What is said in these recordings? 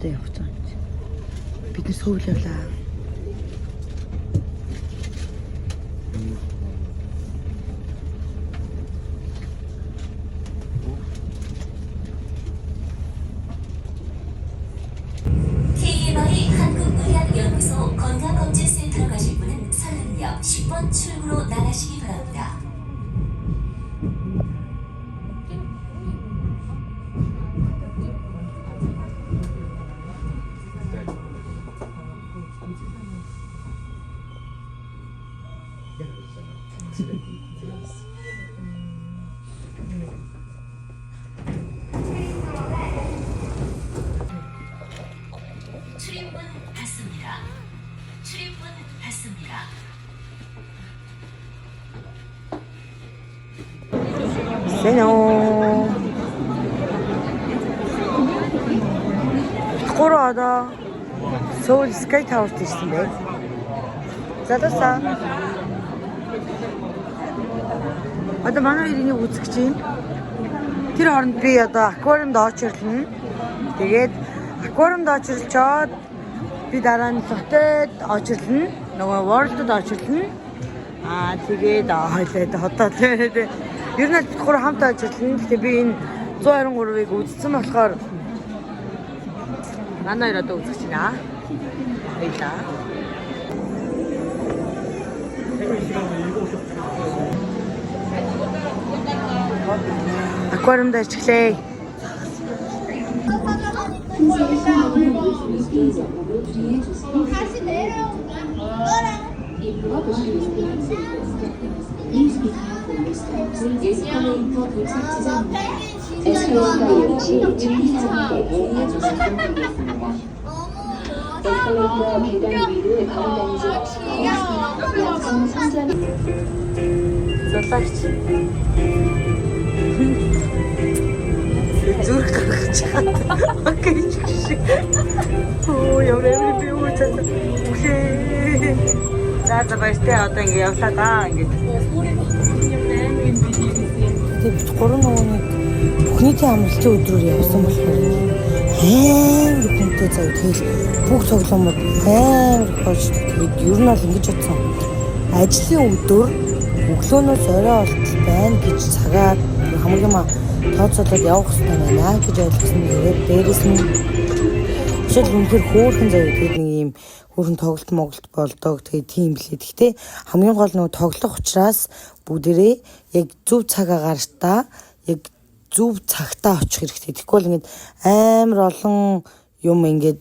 Надад явах гэж байна. Бид нь сүүл явлаа. KMI 한국의학연구소 건강검진센터로 가실 분은 설릉역 10번 출구로 나가시기 바랍니다. 출입문 닫습니다. 출입문 닫습니다. Сэнөө. Гурван одоо Seoul Sky Tower-т ирсэн бэ. Залуусаа. Одоо манай хоёрыг үзэх гэж байна. Тэр хооронд би одоо аквариумд очирлно. Тэгээд аквариумд очирлчоод би дараа нь хотод очирлно. Нөгөө World-д очирлно. Тэгээд хойлоод хотоо тэгээд ер нь гур хамтаа очирлно. Тэгээд би энэ 123-ыг үзсэн болохоор манай хоёр одоо үзэж байна. Баярлаа. Аквариумд ажиллая. 다시 내려온다. 너랑 에스컬레이터 도착 지점입니다. 에스컬레이터 역시 주의사항에 대해 부탁드리겠습니다. 에스컬레이터 계단 위를 걸어다니지 마시고 약성 상점 Зүрх гаргаж чадсан. Окей шиг. Оо яваа би юу ч үхээ. За баяртай одоо ингэ явлаа да ингэ. Тэгээд гурван нөгөөний бүхний амралтын өдрөөр явсан болохоор амар гүнтэй зав. Тэгээд бүх цуглаамууд амар хойш. Тэгээд ер нь бол ингэж бодсон. Ажлын өдөр өглөөнөөс орой болтол байна гэж цагаад хамгийн тооцоолоод явах хэрэгтэй байна гэж ойлгосон. Тэгээд дээрэс нь шил үнэхээр хөөрхөн зав. Тэгээд нэг юм хөөрхөн тоглолт моголт болдог. Тэгээд тийм лээ. Гэхдээ хамгийн гол нь тоглох учраас бүгдээрээ яг зөв цаг агаартай яг зөв цагтаа очих хэрэгтэй. Тэгэхгүй бол ингээд амар олон юм ингээд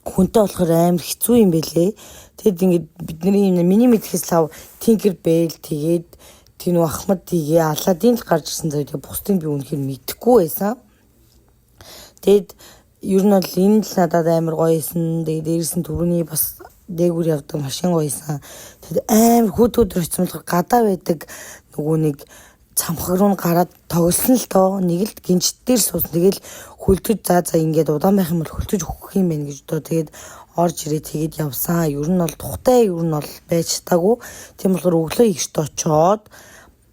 хүнтэй болохоор амар хэцүү юм байлээ. Тэгэд ингээд бидний юм миний мэдхээс лав Tinker Bell тэгээд тийм нэг Ахмад тгээ Аладдин л гарч ирсэн зав. Тэгээд бусдыг би үнэхээр мэдэхгүй байсан. Тэгэд ер нь бол энэ л надад амар гоё байсан. Тэгээд дээрээс нь түрүүний бас дээгүүр явдаг машин гоё байсан. Тэгэд амар хөдөлгөөр очсон болохоор гадаа байдаг нөгөө нэг цамхаг руу гараад тоглосон л доо. Нэг л гинжит дээр суусан. Тэгэл хөлтөж за ингээд удаан байх юм бол хөлтөж өгөх юм байна гэж доо. Тэгээд орж ирээ тэгээд явсан. Ер нь бол тухтай ер нь бол байж таагүй. Тийм болохоор өглөө ихт очоод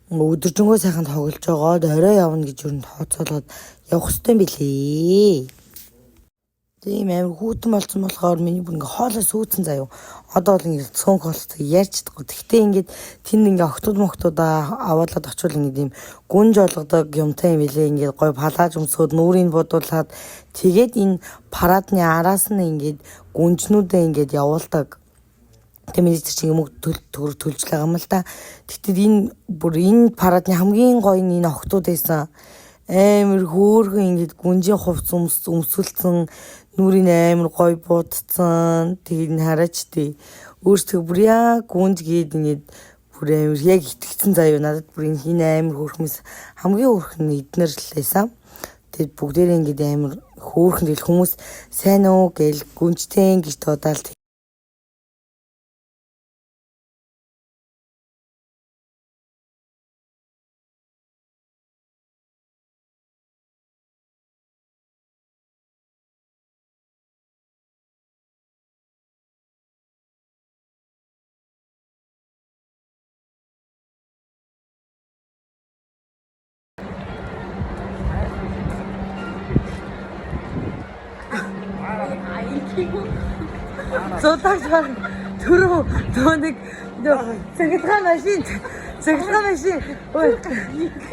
өдөржингөө сайхан тоглож байгаад орой явна гэж ер нь тооцоолоод явах хэрэгтэй юм билээ. Тийм амар хүүтэн болсон болохоор миний бүр ингээ хоолоо сүйцэн заяа. Одоо бол ингээ цөөнх болцоо ярьж чадахгүй. Гэхдээ ингээд тэнд ингээ октод моктуудаа аваалаад очивол ингээ тийм гүнж олгодог юмтай юм билээ. Ингээ гой палаж өмсгөөд нүрийг бодуулаад тэгээд энэ парадны араас нь ингээ гүнжнүүдээ ингээ явуулдаг. Тэгээ миний чинь юм төлж байгаа юм л да. Тэгтээ энэ бүр энэ парадны хамгийн гоё нь энэ октод байсан. Амар хөөрхөн ингээ гүнжийн хувц өмсөлцөн нүрийн амар гоё буудцсан. Тэгээд хараач тий. Өөртөө бүр яа гүнж гээд ингээд бүр амар яг итгэцэн заяа надад бүр энэ амар хөөрхмэс хамгийн хөөрхөн эднэр л байсан. Тэгээд бүгдээрээ ингээд амар хөөрхөн тэгэл хүмүүс сайн уу гэл гүнжтэй гэж дуудаал. Зодагч баг түрүү нөгөө нэг цэглэгээ машин ой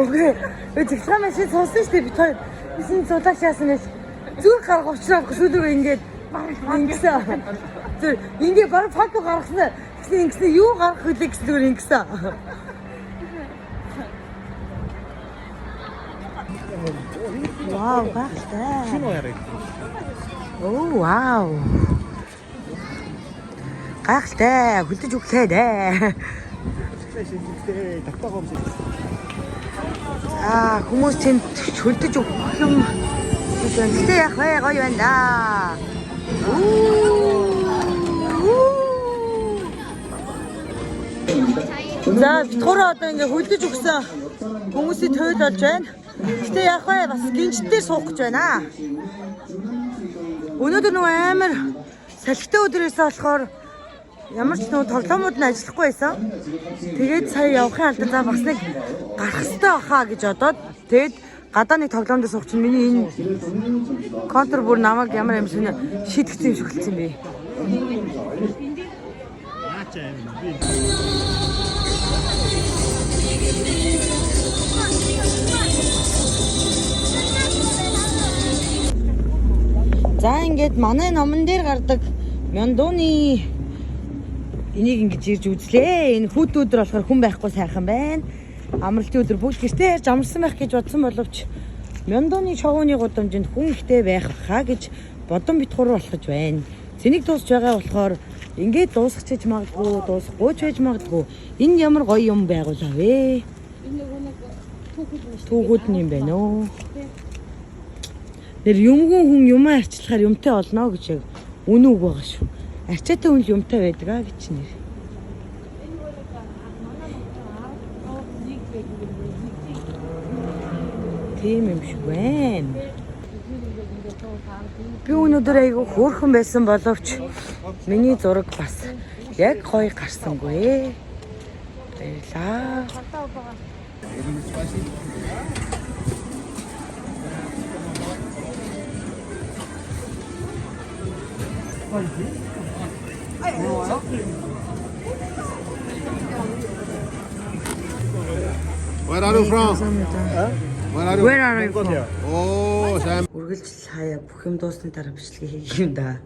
үгүй цэглэгээ машин суусан шүү дээ бид хоёр бисэн зодагч яасан гэж зүр гарах учраас сүүлрүү ингээд ингэсэн зүр ингээд баг фото гаргасан гэсэн юу гарах вүлээ гэсэн зүгээр ингэсэн вау гайхалтай Шинэ яриг. оо вау гайхалтай хүлдэж өглөө дээ. Хүмүүс тэнд хүлдэж өгөх юм. Гэтэ яг гоё байна да. За битгүүрээ одоо ингээ хүлдэж өгсөн хүмүүсийн туйл болж байна. Гэтэ яг бас гинжтээр суух гэж байна. Өнөөдөр нөгөө амар салхитай өдрөөс болохоор ямар ч нөгөө тоглоомууд нь ажиллахгүй байсан. Тэгээд сая явахын алдар за бас нэг гарах хэрэгтэй баха гэж бодоод тэгээд гадаа нэг тоглоомд суух чинь миний энэ контр бүр намайг ямар юм шинэ шийдэгцэн юм шиг болчихсон юм бэ. За ингээд манай номон дээр гардаг Мёндоны энийг ингэж ирж үзлээ. Энэ хүүт өдөр болохоор хүн байхгүй сайхан байна. Амралтын өдөр бүгд гэртээ ярьж амарсан байх гэж бодсон боловч Мёндоны шоуны гудамжинд хүн ихтэй байх хаа гэж бодон битгуур болгож байна. Зэнийг дуусч байгаа болохоор ингээд дуусгах гэж магадгүй, дуусахгүй ч байж магадгүй. Энэ ямар гоё юм байгуулаа вэ? Энэ нэг түүхүүд юм байна уу? Нэр юмгүй хүн юмаа арчлахаар юмтай олно гэж яг үнэн үг байгаа шүү. Арчаатай хүн юмтай байдаг аа гэж нэр. Тийм юм шиг байна. Би өнөөдөр айгүй хөөрхөн байсан боловч миний зураг бас яг гоё гарсангүй. Баярлаа. Where are you from? Where are you from? Oh, Sam. Үргэлжил хаяа бүх юм дуусны дараа бичлэгээ хийх юм да.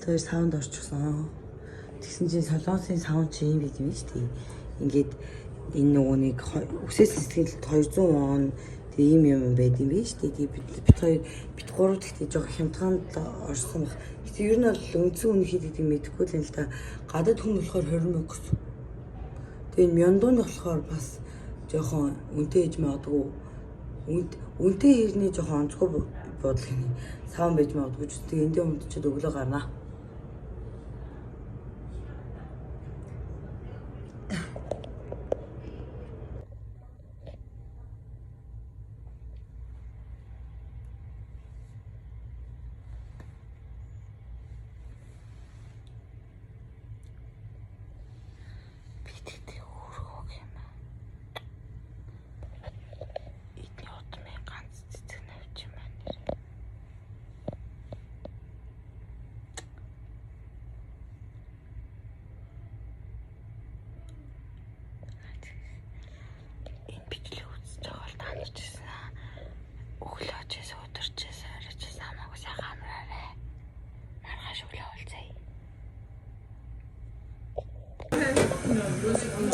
Тэр саунд орчихсон. Тэгсэн чинь солонгосын саунд чи юм бид юм шүү дээ. Ингээд энэ нөгөө нэг үсээс сэтгэлд 200 вон тийм юм байд юм биш үү? Бид хоёр бит гурав гэхдээ жоох хямдгаанд орсон баг. Гэтэ ер нь бол үндсэн үн хийдэг юм мэдэхгүй л юм л да. Гадаад хүн болохоор 20 мянга гэсэн. Тэгээ Мёндонд болохоор бас жоохон үнэтэй хийж магадгүй. Үнэтэй хэрний жоохон онцгой бодлогын савн байж магадгүй ч тэгээ эндээ өмдөчөд өглөө гарнаа.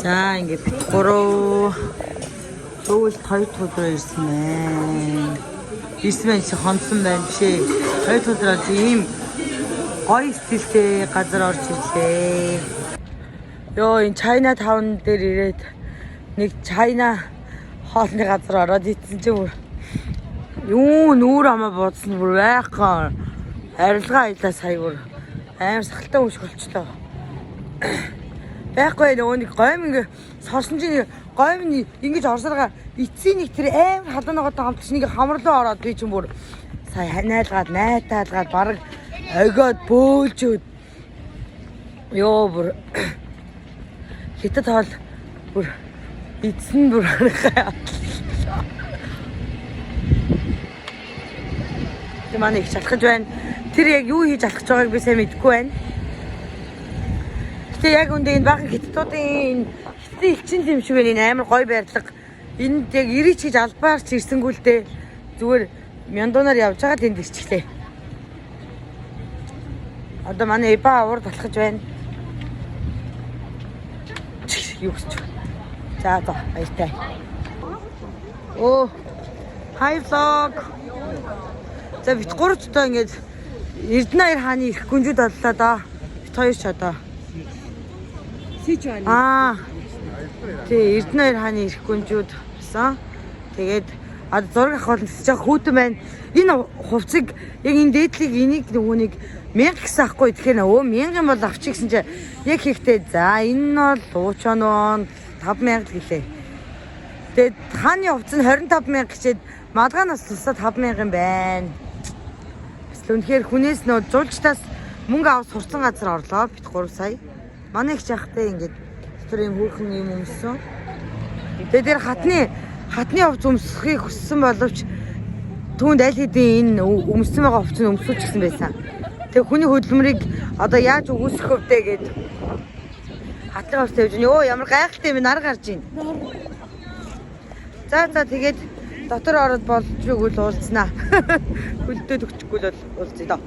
За ингээд бит гурав зөвл хоёр өдрөө ирсэн байна. Ирсэн байна чи хонсон байна бишээ. Хоёр өдрөө ийм гоё стилтэй газар орж ирлээ. Йоо энэ China Town дээр ирээд нэг China хоолны газар ороод ицсэн чи бүр юу нүүр амаа бодсон бүр байхгүй. Арилгаа аялаа сая бүр амар сахалтай хүн шиг болчлоо. Байхгүй нөгөө нэг гойм ингээ сорсон чинь гойм ингэж орсоргаа эцсийн нэг тэр амар халуунагатай хамтч нэг хамрлуу ороод би чинь бүр сая найлгаад найтаалгаад баг огоод бөөлжөөд ёо бүр хятад хоол бүр эцэн бүр харахаа. Тэ манай их шалхаж байна. Тэр яг юу хийж алхаж байгааг би сайн мэдэхгүй байна. Гэтэ яг үндэ энэ бага хиттуудын хиттэй элчин юм шиг байна. Энэ амар гоё байрлал. Энд яг ирээч хийж албаарч ирсэнгүүлдээ зүгээр мяндуунаар явж байгаа тэнд ирчихлээ. Одоо манай эба урд алхаж байна. Юу гэж. За баяртай. Оо. Hi vlog. За бит 3 ч одоо ингэж Эрдэнэ хааны их гүнжүүд боллоо доо. Бит 2 ч одоо. Сич байна. Тий, Эрдэнэ хааны их гүнжүүд болсон. Тэгээд одоо зураг авах болно гэж хүүтэн байна. Энэ хувцыг яг энэ дээдлийг энийг нөгөөнийг 1000 гэсэн ахгүй. Тэгэхээр өө 1000 юм бол авчих гэсэн чи яг хийхдээ за энэ бол уучаан 5000 гэлээ. Тэгээд хааны хувц нь 25000 гэчээд малгаанаас тусаад 5000 юм байна. Үнэхээр хүнээс нөө жуулчтаас мөнгө авах сурцсан газар орлоо. Бит 3 сая. Манай их жахтай ингээд тэр юм хөөрхөн юм өмссөн. Тэгээд тэр хатны хувц өмсөхийг хүссэн боловч түүнд аль хэдийн энэ өмссөн байгаа хувцыг өмсөж гисэн байсан. Тэг хүний хөдөлмөрийг одоо яаж өгөөсөх вэ гээд хатны хувц тавьж байна. Өө ямар гайхалтай юм нар гарч ийн. За тэгээд дотор ороод болж өгвөл уулзнаа. Хөлдөөд өгчихгүй л уулзъя доо.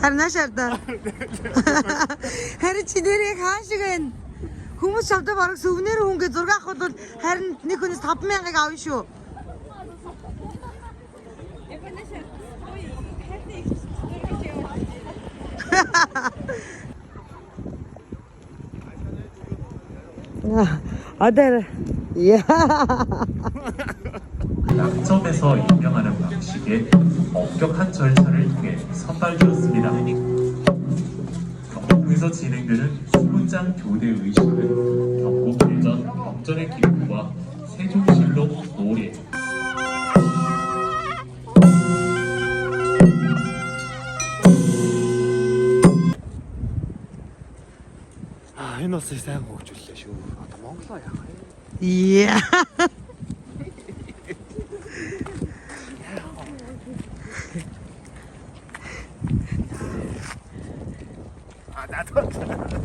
Харнашаар да. Харин чи нэрийг хаан шиг байна. Хүмүүс шавдаа бараг сүвнэр хүнгээ зураг авах бол харин нэг хүнээс 5000-ыг авна шүү. 아들, 야. 낙점에서 임명하는 방식의 엄격한 절차를 통해 선발되었습니다. 경북에서 진행되는 수문장 교대 의식은 경북 예전 경전의 기록과 세종실록 노래 Энэ бас сайн хөгжүүллээ шүү. Одоо Монголоо яах вэ? 이야. 나도.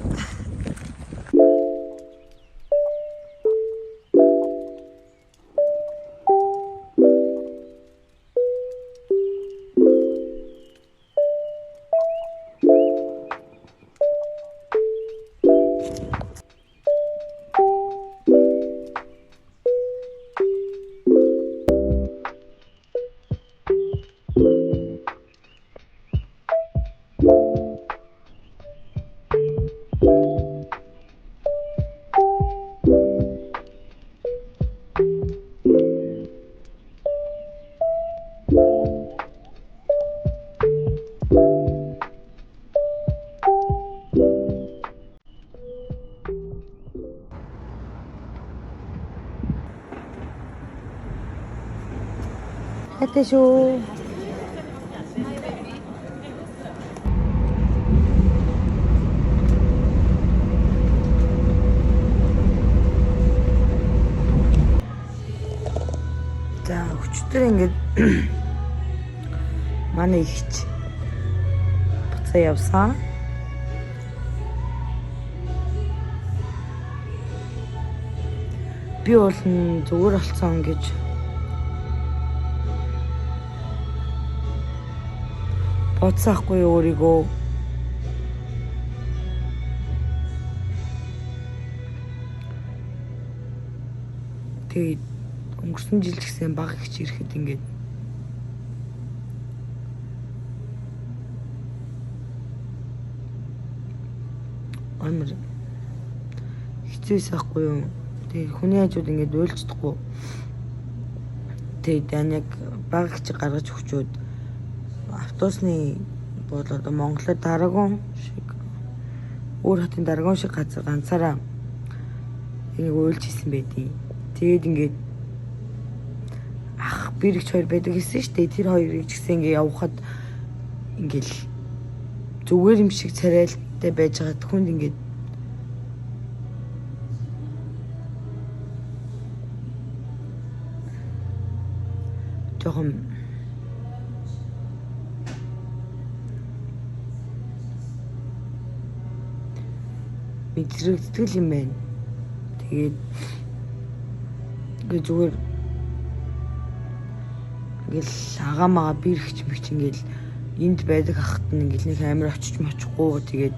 해태쇼. 자, өчтөр ингээд манай ихч буцаа явсан. Би бол зүгээр болцсон гэж бодсаахгүй өөрийгөө. Тэгээд өнгөрсөн жил ч гэсэн баг ихч ирэхэд ингээд амар хэцүүс ахгүй юу. Тэгээд хүний хажууд ингээд уйлждахгүй. Тэгээд яг баг ихч гаргаж өгчөөд автобусны бол одоо Монголоор Дарагон шиг өөр хотын Дарагон шиг газар ганцаараа энийг уйлж хийсэн байдیں۔ Тэгээд ингээд ах бэрэгч хоёр байдаг гэсэн шүү дээ. Тэр хоёрыг ч гэсэн ингээд явхад ингээд зүгээр юм шиг царайлттай байж байгаа хүнд ингээд жоохон мэдрэгддэг юм байна. Тэгээд ингээ зүгээр ингээл агаамаа бэрхч мэгч ингээл энд байдаг ахт нь ингээл нэг амир очиж мочихгүй тэгээд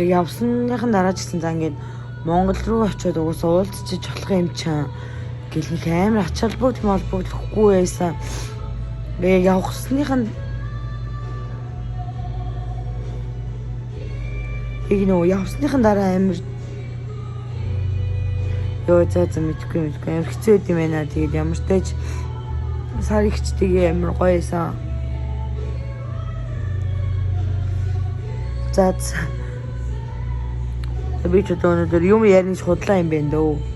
яг явсныхын дараа ч гэсэн за ингээд Монгол руу очиод угаасаа уулзчих болох юм чам гэл нэг амир ач холбогдохгүй байсан. Яг явахсныхын явсныхын дараа амир ёо за мэдгүй амир хэцүү юм байна. Тэгээд ямар ч тач сар ихчтэйгээ амир гоё байсан. За би ч өнөөдөр юм ярих худлаа юм байна дөө.